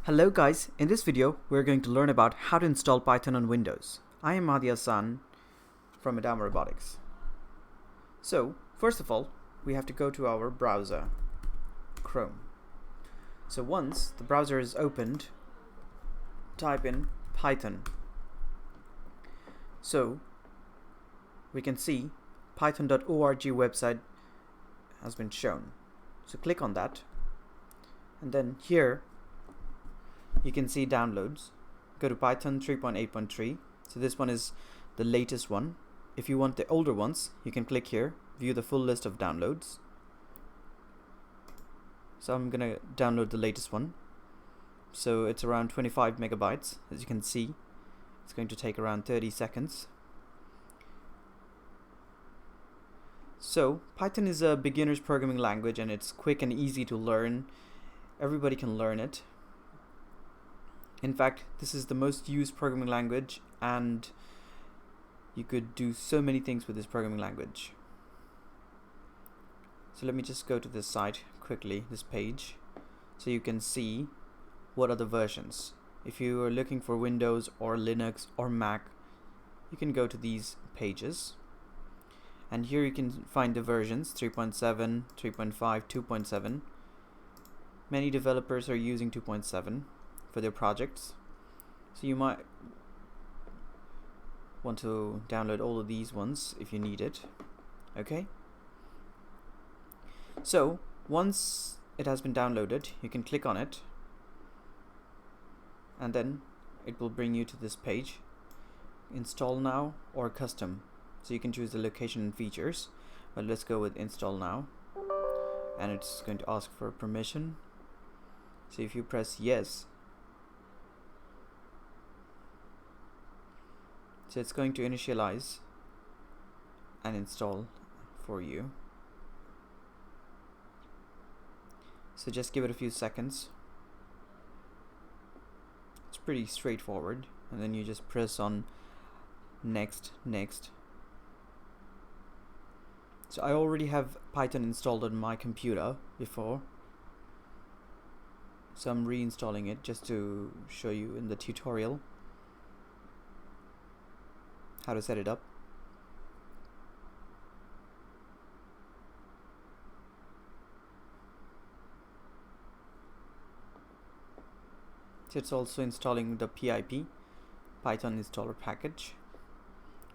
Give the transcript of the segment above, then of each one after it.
Hello guys, in this video we're going to learn about how to install Python on Windows. I am Mahdi Hassan from Adama Robotics. So first of all we have to go to our browser, Chrome. So once the browser is opened, type in Python. So we can see python.org website has been shown. So click on that, and then here you can see downloads. Go to Python 3.8.3. So this one is the latest one. If you want the older ones, you can click here, view the full list of downloads. So I'm gonna download the latest one. So it's around 25 megabytes. As you can see, it's going to take around 30 seconds. So Python is a beginner's programming language and it's quick and easy to learn. Everybody can learn it. In fact, this is the most used programming language and you could do so many things with this programming language. So let me just go to this site quickly, this page, so you can see what are the versions. If you are looking for Windows or Linux or Mac, you can go to these pages. And here you can find the versions 3.7, 3.5, 2.7. Many developers are using 2.7 for their projects. So you might want to download all of these ones if you need it. Okay? So once it has been downloaded, you can click on it and then it will bring you to this page, install now or custom. So you can choose the location and features, but let's go with install now, and it's going to ask for permission. So if you press yes, so it's going to initialize and install for you. So just give it a few seconds. It's pretty straightforward, and then you just press on next. So I already have Python installed on my computer before, so I'm reinstalling it just to show you in the tutorial how to set it up. So it's also installing the PIP, Python installer package,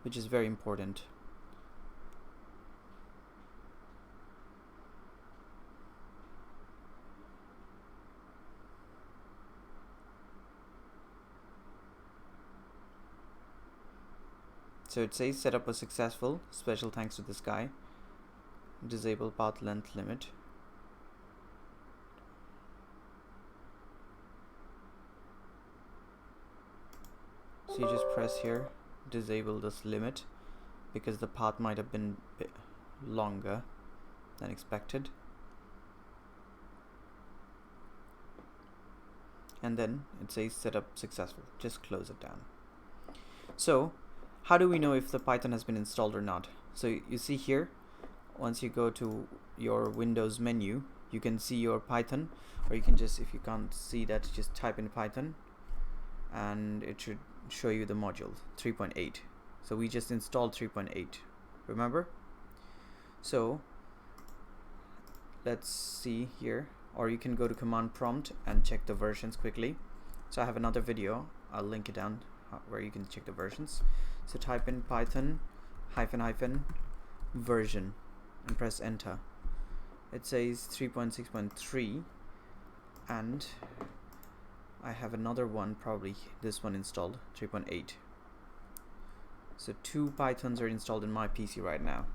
which is very important. So it says setup was successful, special thanks to this guy. Disable path length limit. So you just press here, disable this limit, because the path might have been a bit longer than expected. And then it says setup successful, just close it down. So how do we know if the Python has been installed or not? So you see here, once you go to your Windows menu, you can see your Python, or you can just, if you can't see that, just type in Python and it should show you the module 3.8. So we just installed 3.8, remember? So let's see here, or you can go to command prompt and check the versions quickly. So I have another video, I'll link it down where you can check the versions. So type in Python -- version and press enter. It says 3.6.3 and I have another one, probably this one installed, 3.8. So 2 Pythons are installed in my PC right now.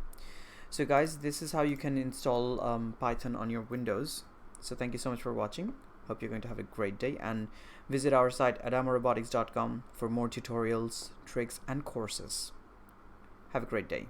So guys, this is how you can install Python on your Windows. So thank you so much for watching. Hope you're going to have a great day, and visit our site adamarobotics.com for more tutorials, tricks and courses. Have a great day.